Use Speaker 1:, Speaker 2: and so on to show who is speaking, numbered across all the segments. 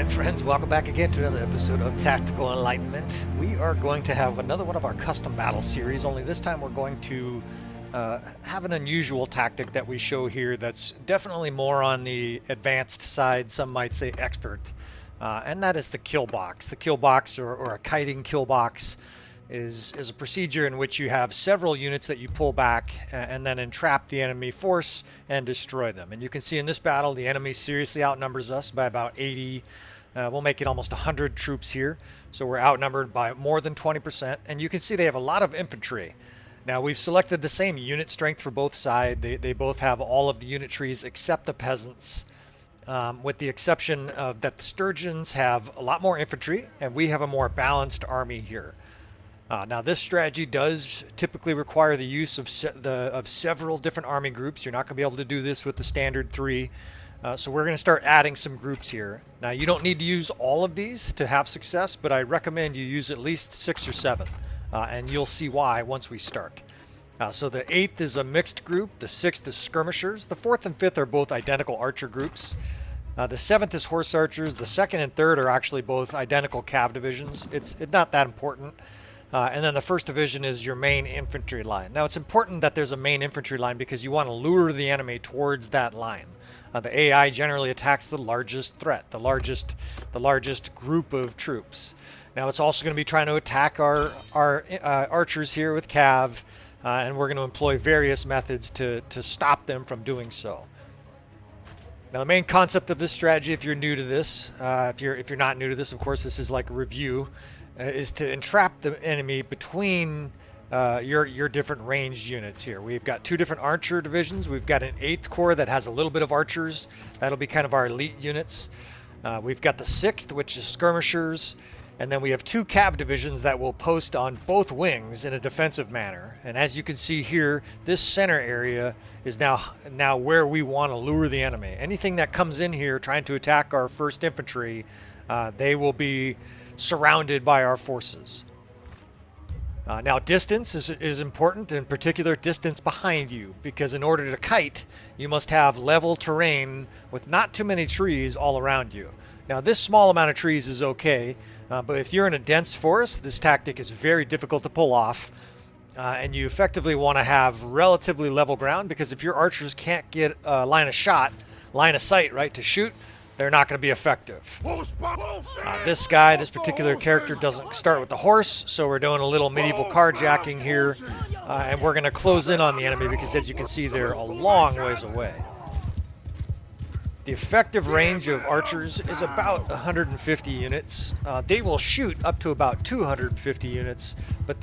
Speaker 1: Alright friends, welcome back again to another episode of Tactical Enlightenment. We are going to have another one of our custom battle series, only this time we're going to have an unusual tactic that we show here that's definitely more on the advanced side, some might say expert, and that is the Killbox. The Killbox, or a kiting Killbox, is a procedure in which you have several units that you pull back and then entrap the enemy force and destroy them. And you can see in this battle the enemy seriously outnumbers us by about 80. We'll make it almost 100 troops here, so we're outnumbered by more than 20%. And you can see they have a lot of infantry. Now we've selected the same unit strength for both sides. They both have all of the unit trees except the peasants, with the exception of that the Sturgians have a lot more infantry and we have a more balanced army here. Now this strategy does typically require the use of several different army groups. You're not going to be able to do this with the standard 3. So we're going to start adding some groups here. Now you don't need to use all of these to have success, but I recommend you use at least 6 or 7. And you'll see why once we start. So the 8th is a mixed group. The 6th is skirmishers. The 4th and 5th are both identical archer groups. The 7th is horse archers. The 2nd and 3rd are actually both identical cav divisions. It's not that important. And then the 1st division is your main infantry line. Now it's important that there's a main infantry line because you want to lure the enemy towards that line. The AI generally attacks the largest threat, the largest group of troops. Now it's also going to be trying to attack our archers here with cav, and we're going to employ various methods to stop them from doing so. Now the main concept of this strategy, if you're new to this, if you're not new to this, of course this is like a review, is to entrap the enemy between your different ranged units here. We've got 2 different archer divisions. We've got an 8th corps that has a little bit of archers. That'll be kind of our elite units. We've got the 6th, which is skirmishers. And then we have 2 cav divisions that will post on both wings in a defensive manner. And as you can see here, this center area is now where we want to lure the enemy. Anything that comes in here trying to attack our 1st infantry, they will be surrounded by our forces. Now distance is important, in particular distance behind you, because in order to kite you must have level terrain with not too many trees all around you. Now this small amount of trees is okay, but if you're in a dense forest, this tactic is very difficult to pull off, and you effectively want to have relatively level ground, because if your archers can't get a line of sight, right, to shoot, they're not going to be effective. This particular character doesn't start with the horse, so we're doing a little medieval carjacking here, and we're going to close in on the enemy because, as you can see, they're a long ways away. The effective range of archers is about 150 units. They will shoot up to about 250 units, but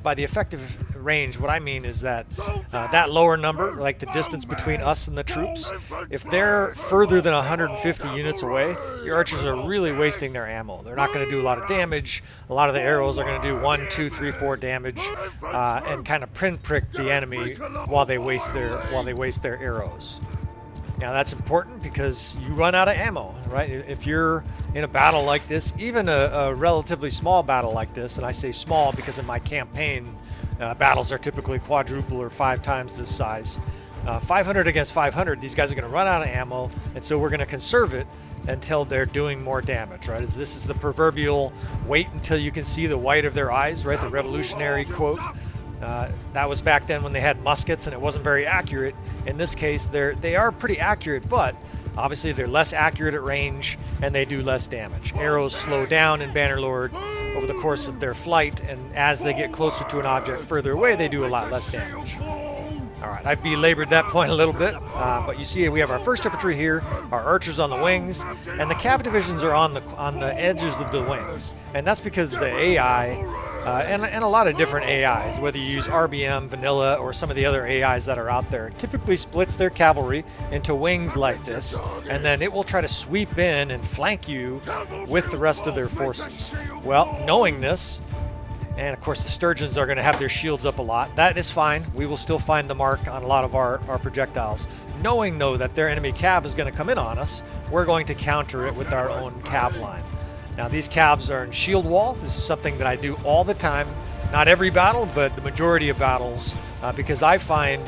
Speaker 1: by the effective range, what I mean is that that lower number, like the distance between us and the troops, if they're further than 150 units away, your archers are really wasting their ammo. They're not going to do a lot of damage. A lot of the arrows are going to do 1, 2, 3, 4 damage, and kind of pinprick the enemy while they waste their arrows. Now that's important because you run out of ammo, right? If you're in a battle like this, even a relatively small battle like this, and I say small because in my campaign, battles are typically quadruple or 5 times this size. 500 against 500, these guys are going to run out of ammo, and so we're going to conserve it until they're doing more damage, right? This is the proverbial wait until you can see the white of their eyes, right? The revolutionary quote. That was back then when they had muskets and it wasn't very accurate. In this case, they are pretty accurate, but obviously they're less accurate at range and they do less damage. Arrows slow down in Bannerlord over the course of their flight, and as they get closer to an object further away, they do a lot less damage. Alright, I've belabored that point a little bit, but you see we have our 1st infantry here, our archers on the wings, and the cav divisions are on the edges of the wings. And that's because the AI, and a lot of different AIs, whether you use RBM, vanilla, or some of the other AIs that are out there, typically splits their cavalry into wings like this, and then it will try to sweep in and flank you with the rest of their forces. Well, knowing this, and of course the Sturgians are going to have their shields up a lot. That is fine. We will still find the mark on a lot of our projectiles. Knowing though that their enemy cav is going to come in on us, we're going to counter it with our own cav line. Now these calves are in shield wall. This is something that I do all the time. Not every battle, but the majority of battles, because I find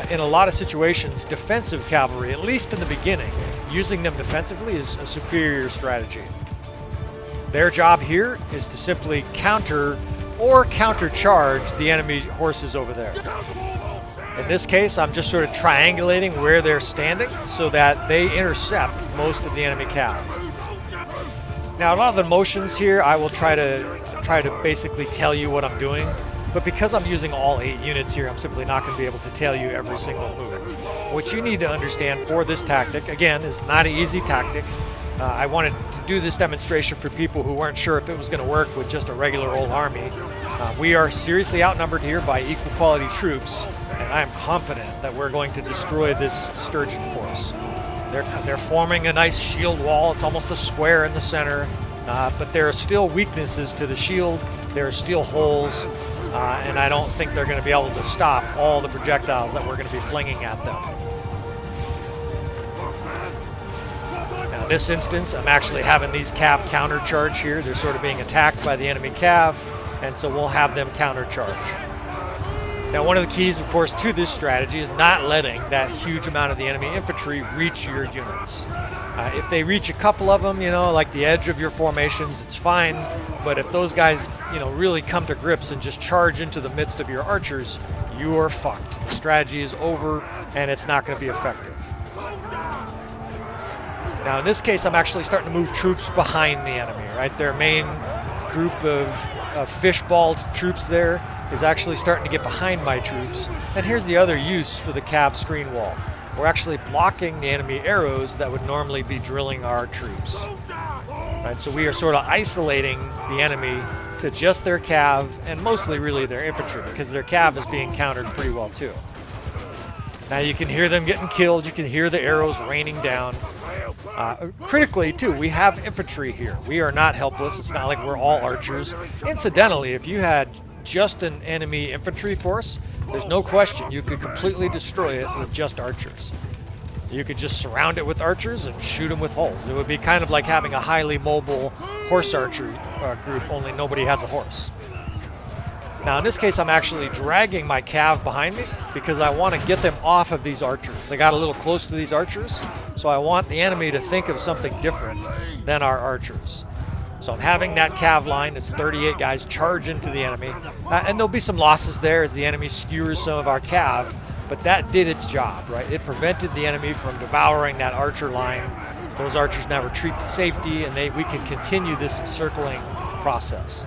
Speaker 1: in a lot of situations defensive cavalry, at least in the beginning, using them defensively is a superior strategy. Their job here is to simply counter or countercharge the enemy horses over there. In this case, I'm just sort of triangulating where they're standing so that they intercept most of the enemy cav. Now, a lot of the motions here, I will try to basically tell you what I'm doing, but because I'm using all 8 units here, I'm simply not going to be able to tell you every single move. What you need to understand for this tactic, again, is not an easy tactic. I wanted to do this demonstration for people who weren't sure if it was going to work with just a regular old army. We are seriously outnumbered here by equal quality troops, and I am confident that we're going to destroy this Sturgian force. They're forming a nice shield wall. It's almost a square in the center, but there are still weaknesses to the shield. There are still holes, and I don't think they're going to be able to stop all the projectiles that we're going to be flinging at them. Now, in this instance, I'm actually having these cav countercharge here. They're sort of being attacked by the enemy cav, and so we'll have them countercharge. Now, one of the keys, of course, to this strategy is not letting that huge amount of the enemy infantry reach your units. If they reach a couple of them, like the edge of your formations, it's fine. But if those guys, really come to grips and just charge into the midst of your archers, you are fucked. The strategy is over, and it's not going to be effective. Now, in this case, I'm actually starting to move troops behind the enemy, right? Their main group of fishball troops there is actually starting to get behind my troops. And here's the other use for the cav screen wall. We're actually blocking the enemy arrows that would normally be drilling our troops. Right, so we are sort of isolating the enemy to just their cav and mostly really their infantry, because their cav is being countered pretty well too. Now you can hear them getting killed. You can hear the arrows raining down. Critically, too, we have infantry here. We are not helpless. It's not like we're all archers. Incidentally, if you had just an enemy infantry force, there's no question you could completely destroy it with just archers. You could just surround it with archers and shoot them with holes. It would be kind of like having a highly mobile horse archery group, only nobody has a horse. Now, in this case, I'm actually dragging my cav behind me because I want to get them off of these archers. They got a little close to these archers, so I want the enemy to think of something different than our archers. So I'm having that cav line, it's 38 guys, charge into the enemy. And there'll be some losses there as the enemy skewers some of our cav, but that did its job, right? It prevented the enemy from devouring that archer line. Those archers now retreat to safety, and we can continue this encircling process.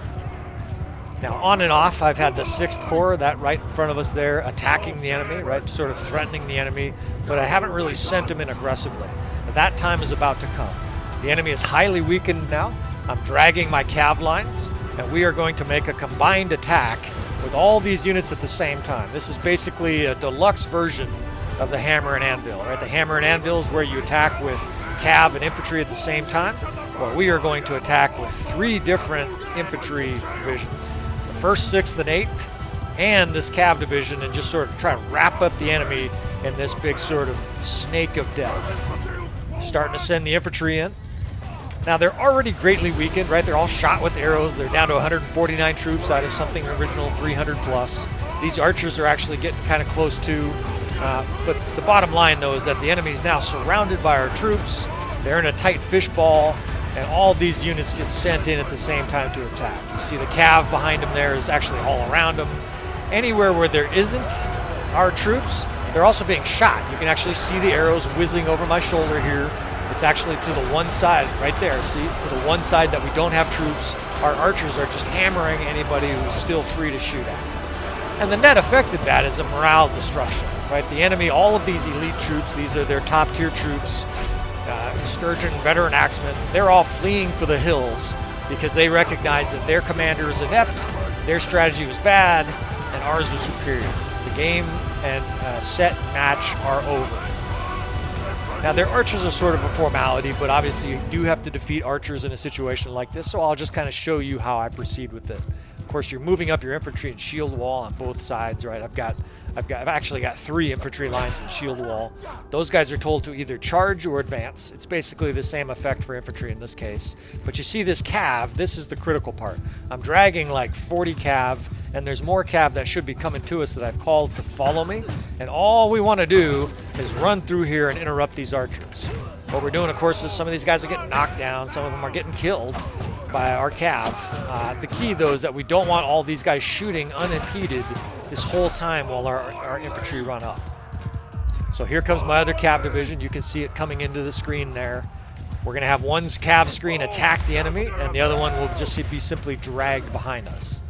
Speaker 1: Now, on and off, I've had the 6th Corps, that right in front of us there, attacking the enemy, right, sort of threatening the enemy, but I haven't really sent them in aggressively. That time is about to come. The enemy is highly weakened now. I'm dragging my cav lines, and we are going to make a combined attack with all these units at the same time. This is basically a deluxe version of the hammer and anvil, right? The hammer and anvil is where you attack with cav and infantry at the same time. Well, we are going to attack with 3 different infantry divisions. The 1st, 6th, and 8th, and this cav division, and just sort of try to wrap up the enemy in this big sort of snake of death. Starting to send the infantry in. Now, they're already greatly weakened, right? They're all shot with arrows. They're down to 149 troops out of something original 300 plus. These archers are actually getting kind of close too. But the bottom line, though, is that the enemy is now surrounded by our troops. They're in a tight fishball, and all these units get sent in at the same time to attack. You see the cav behind them there is actually all around them. Anywhere where there isn't our troops, they're also being shot. You can actually see the arrows whizzing over my shoulder here. It's actually to the one side, right there, see? To the one side that we don't have troops. Our archers are just hammering anybody who's still free to shoot at. And the net effect of that is a morale destruction, right? The enemy, all of these elite troops, these are their top tier troops, Sturgian, veteran axemen, they're all fleeing for the hills because they recognize that their commander is inept, their strategy was bad, and ours was superior. The game and set match are over. Now, their archers are sort of a formality, but obviously you do have to defeat archers in a situation like this, so I'll just kind of show you how I proceed with it. Of course, you're moving up your infantry and shield wall on both sides, right? I've actually got 3 infantry lines and shield wall. Those guys are told to either charge or advance. It's basically the same effect for infantry in this case. But you see this cav, this is the critical part. I'm dragging like 40 cav, and there's more cav that should be coming to us that I've called to follow me. And all we want to do is run through here and interrupt these archers. What we're doing, of course, is some of these guys are getting knocked down. Some of them are getting killed by our cav. The key, though, is that we don't want all these guys shooting unimpeded this whole time while our infantry run up. So here comes my other cav division. You can see it coming into the screen there. We're going to have one cav screen attack the enemy, and the other one will just be simply dragged behind us.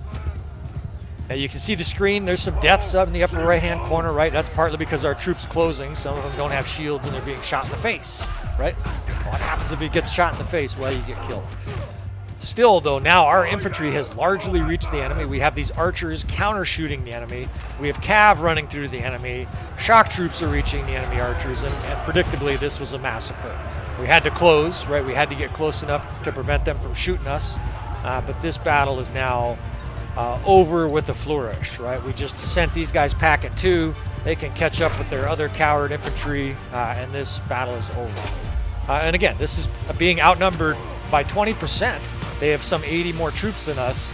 Speaker 1: Now you can see the screen. There's some deaths up in the upper right-hand corner, right? That's partly because our troops closing. Some of them don't have shields, and they're being shot in the face, right? What happens if he gets shot in the face? Well, you get killed. Still, though, now our infantry has largely reached the enemy. We have these archers counter-shooting the enemy. We have cav running through the enemy. Shock troops are reaching the enemy archers, and predictably, this was a massacre. We had to close, right? We had to get close enough to prevent them from shooting us. But this battle is now over with a flourish, right? We just sent these guys packing too. They can catch up with their other coward infantry, and this battle is over. And again, this is being outnumbered by 20%. They have some 80 more troops than us,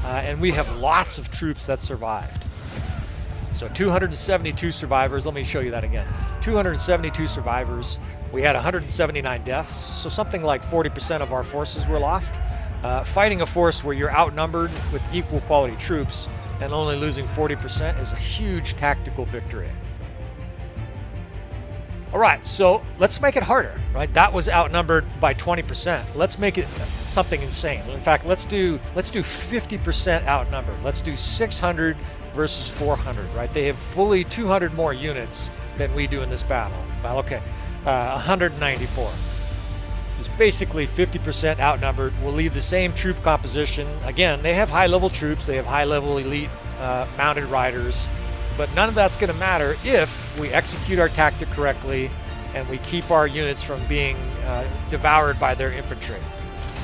Speaker 1: and we have lots of troops that survived. So 272 survivors. Let me show you that again. 272 survivors. We had 179 deaths, so something like 40% of our forces were lost. Fighting a force where you're outnumbered with equal quality troops and only losing 40% is a huge tactical victory. All right, so let's make it harder, right? That was outnumbered by 20%. Let's make it something insane. In fact, let's do 50% outnumbered. Let's do 600 versus 400, right? They have fully 200 more units than we do in this battle. Well, okay. 194. It's basically 50% outnumbered. We'll leave the same troop composition. Again, they have high-level troops. They have high-level elite mounted riders. But none of that's going to matter if we execute our tactic correctly and we keep our units from being devoured by their infantry.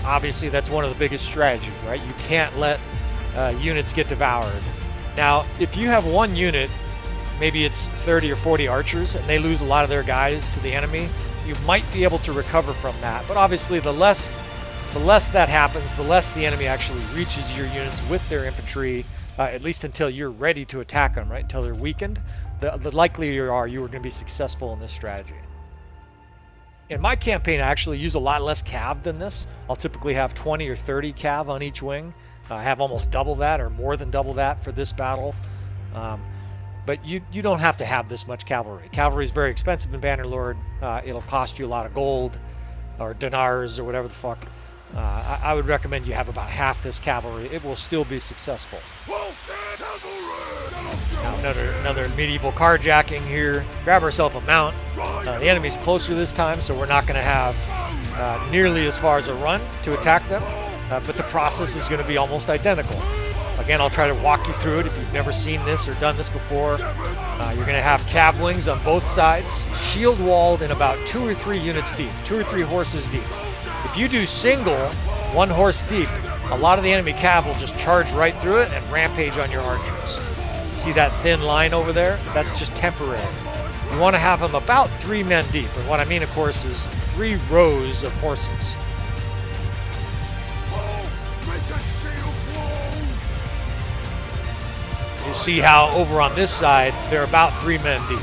Speaker 1: Obviously, that's one of the biggest strategies, right? You can't let units get devoured. Now, if you have one unit, maybe it's 30 or 40 archers, and they lose a lot of their guys to the enemy, you might be able to recover from that. But obviously, the less that happens, the less the enemy actually reaches your units with their infantry, at least until you're ready to attack them, right? Until they're weakened, the likelier you are going to be successful in this strategy. In my campaign, I actually use a lot less cav than this. I'll typically have 20 or 30 cav on each wing. I have almost double that or more than double that for this battle. But you don't have to have this much cavalry. Cavalry is very expensive in Bannerlord. It'll cost you a lot of gold or dinars or whatever the fuck. I would recommend you have about half this cavalry. It will still be successful. Now another medieval carjacking here. Grab ourselves a mount. The enemy's closer this time, so we're not going to have nearly as far as a run to attack them. But the process is going to be almost identical. Again, I'll try to walk you through it if you've never seen this or done this before. You're going to have cav wings on both sides, shield walled and about 2 or 3 units deep, 2 or 3 horses deep. If you do single, 1 horse deep, a lot of the enemy cav will just charge right through it and rampage on your archers. See that thin line over there? That's just temporary. You want to have them about 3 men deep. And what I mean, of course, is 3 rows of horses. You see how over on this side, they're about 3 men deep.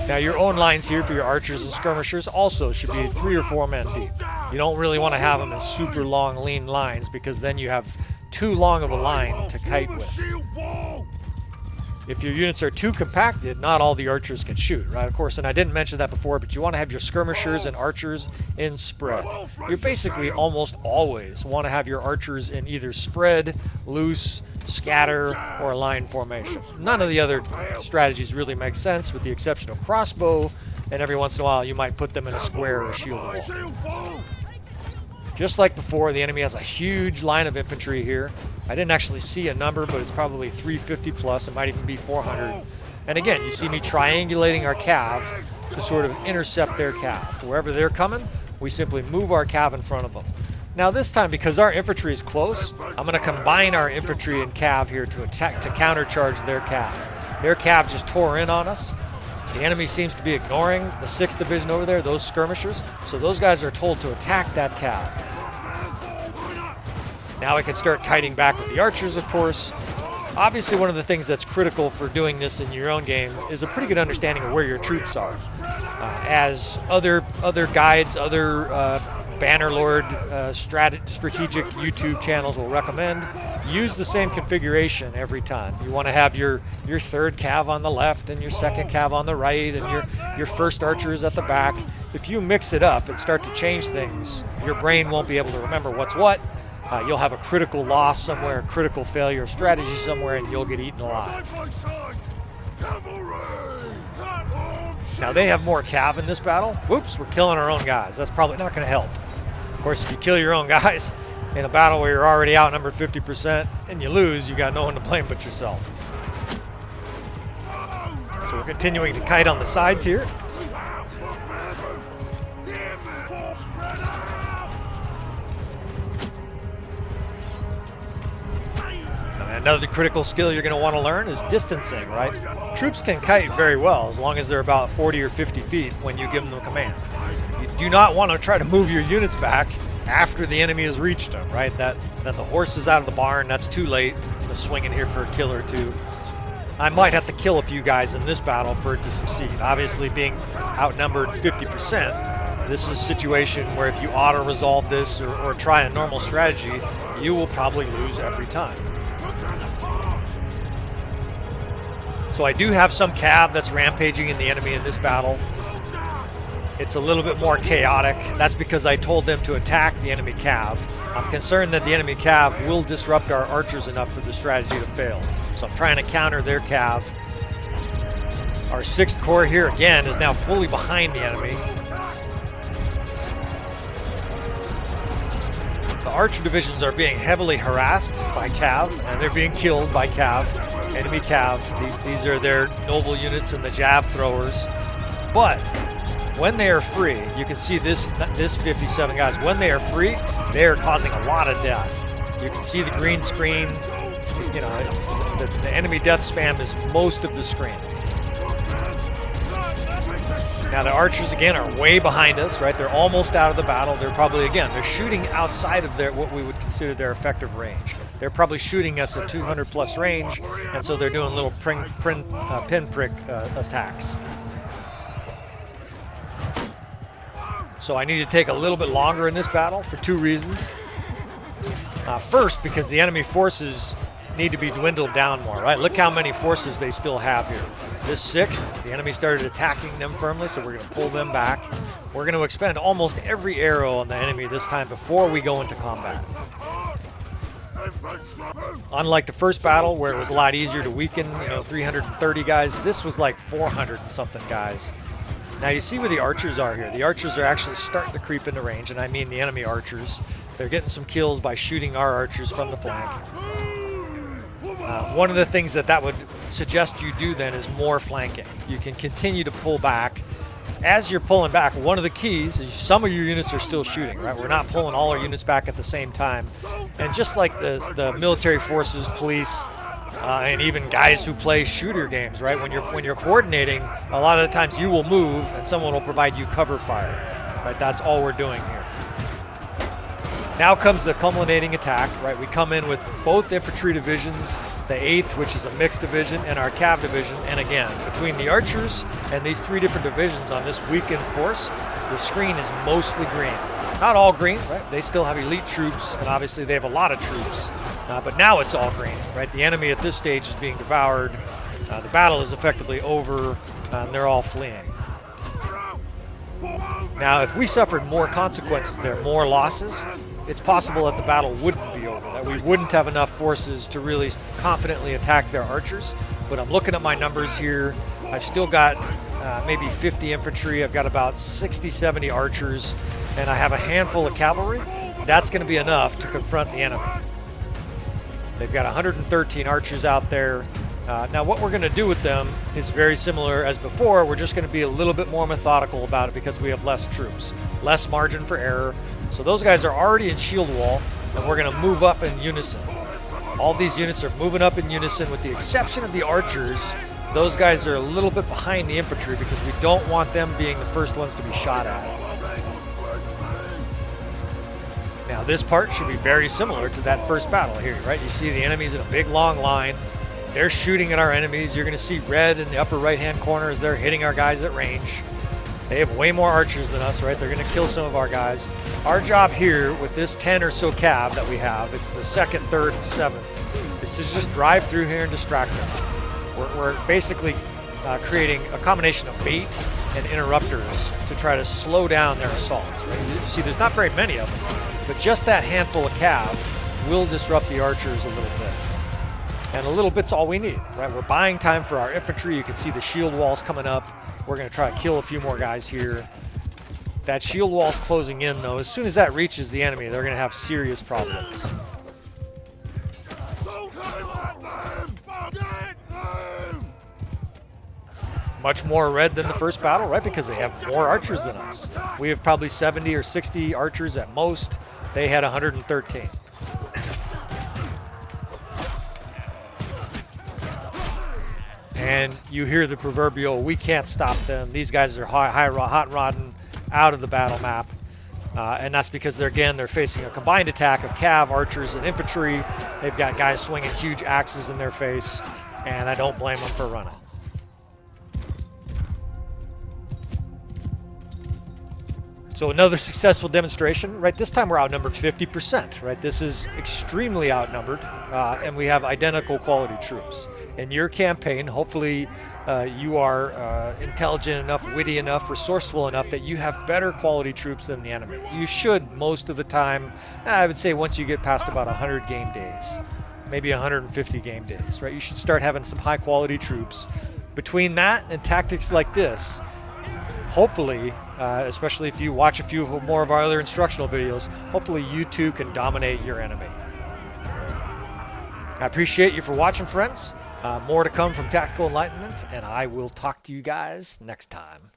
Speaker 1: Now your own lines here for your archers and skirmishers also should be 3 or 4 men deep. You don't really want to have them in super long, lean lines because then you have too long of a line to kite with. If your units are too compacted, not all the archers can shoot, right? Of course, and I didn't mention that before, but you want to have your skirmishers and archers in spread. You basically almost always want to have your archers in either spread, loose, scatter, or line formation. None of the other strategies really make sense with the exception of crossbow, and every once in a while you might put them in a square or a shield wall. Just like before, the enemy has a huge line of infantry here. I didn't actually see a number, but it's probably 350 plus. It might even be 400. And again, you see me triangulating our cav to sort of intercept their cav. Wherever they're coming, we simply move our cav in front of them. Now this time, because our infantry is close, I'm going to combine our infantry and cav here to attack, to countercharge their cav. Their cav just tore in on us. The enemy seems to be ignoring the 6th Division over there, those skirmishers. So those guys are told to attack that cav. Now we can start kiting back with the archers, of course. Obviously, one of the things that's critical for doing this in your own game is a pretty good understanding of where your troops are. as other guides, other Bannerlord strategic YouTube channels will recommend, use the same configuration every time. You want to have your third cav on the left and your second cav on the right and your first archers at the back. If you mix it up and start to change things, your brain won't be able to remember what's what. You'll have a critical loss somewhere, a critical failure of strategy somewhere, and you'll get eaten alive. Now they have more cav in this battle. Whoops, we're killing our own guys. That's probably not going to help. Of course, if you kill your own guys in a battle where you're already outnumbered 50% and you lose, you got no one to blame but yourself. So we're continuing to kite on the sides here. Another critical skill you're going to want to learn is distancing, right? Troops can kite very well as long as they're about 40 or 50 feet when you give them the command. You do not want to try to move your units back after the enemy has reached them, right? Then the horse is out of the barn, that's too late. I'm going to swing in here for a kill or two. I might have to kill a few guys in this battle for it to succeed. Obviously, being outnumbered 50%, this is a situation where if you auto-resolve this or try a normal strategy, you will probably lose every time. So I do have some cav that's rampaging in the enemy in this battle. It's a little bit more chaotic. That's because I told them to attack the enemy cav. I'm concerned that the enemy cav will disrupt our archers enough for the strategy to fail. So I'm trying to counter their cav. Our 6th Corps here again is now fully behind the enemy. The archer divisions are being heavily harassed by cav, and they're being killed by cav. Enemy cav. These are their noble units and the jav throwers. But when they are free, you can see this 57 guys. When they are free, they are causing a lot of death. You can see the green screen. You know, the enemy death spam is most of the screen. Now the archers again are way behind us, right? They're almost out of the battle. They're probably they're shooting outside of what we would consider their effective range. They're probably shooting us at 200 plus range, and so they're doing little pinprick attacks. So I need to take a little bit longer in this battle for 2 reasons. First, because the enemy forces need to be dwindled down more, right? Look how many forces they still have here. This 6th, the enemy started attacking them firmly, so we're going to pull them back. We're going to expend almost every arrow on the enemy this time before we go into combat. Unlike the first battle where it was a lot easier to weaken, 330 guys, this was like 400 and something guys. Now you see where the archers are here. The archers are actually starting to creep into range, and I mean the enemy archers. They're getting some kills by shooting our archers from the flank. One of the things that would suggest you do then is more flanking. You can continue to pull back. As you're pulling back, one of the keys is some of your units are still shooting, right? We're not pulling all our units back at the same time. And just like the military forces, police, and even guys who play shooter games, right? When you're coordinating, a lot of the times you will move and someone will provide you cover fire, right? That's all we're doing here. Now comes the culminating attack, right? We come in with both infantry divisions, the 8th, which is a mixed division, and our cav division. And again, between the archers and these 3 different divisions on this weakened force, the screen is mostly green. Not all green, right? They still have elite troops, and obviously they have a lot of troops. But now it's all green, right? The enemy at this stage is being devoured. The battle is effectively over, and they're all fleeing. Now, if we suffered more consequences there, more losses, it's possible that the battle wouldn't be over, that we wouldn't have enough forces to really confidently attack their archers. But I'm looking at my numbers here. I've still got maybe 50 infantry. I've got about 60, 70 archers, and I have a handful of cavalry. That's going to be enough to confront the enemy. They've got 113 archers out there. Now what we're going to do with them is very similar as before. We're just going to be a little bit more methodical about it because we have less troops, less margin for error. So those guys are already in shield wall, and we're going to move up in unison. All these units are moving up in unison with the exception of the archers. Those guys are a little bit behind the infantry because we don't want them being the first ones to be shot at. Now this part should be very similar to that first battle here, right? You see the enemies in a big long line. They're shooting at our enemies. You're going to see red in the upper right-hand corner as they're hitting our guys at range. They have way more archers than us, right? They're going to kill some of our guys. Our job here with this 10 or so cav that we have, it's the 2nd, 3rd, and 7th, is to just drive through here and distract them. We're basically creating a combination of bait and interrupters to try to slow down their assaults. Right? You see, there's not very many of them, but just that handful of cav will disrupt the archers a little bit. And a little bit's all we need, right? We're buying time for our infantry. You can see the shield walls coming up. We're going to try to kill a few more guys here. That shield wall's closing in, though. As soon as that reaches the enemy, they're going to have serious problems. Much more red than the first battle, right? Because they have more archers than us. We have probably 70 or 60 archers at most. They had 113. And you hear the proverbial, we can't stop them. These guys are hot rodding out of the battle map. And that's because, they're facing a combined attack of cav, archers, and infantry. They've got guys swinging huge axes in their face, and I don't blame them for running. So another successful demonstration, right? This time we're outnumbered 50%, right? This is extremely outnumbered, and we have identical quality troops. In your campaign, hopefully you are intelligent enough, witty enough, resourceful enough that you have better quality troops than the enemy. You should most of the time, I would say once you get past about 100 game days, maybe 150 game days, right? You should start having some high quality troops. Between that and tactics like this, hopefully, especially if you watch a few more of our other instructional videos, hopefully you too can dominate your enemy. I appreciate you for watching, friends. More to come from Tactical Enlightenment, and I will talk to you guys next time.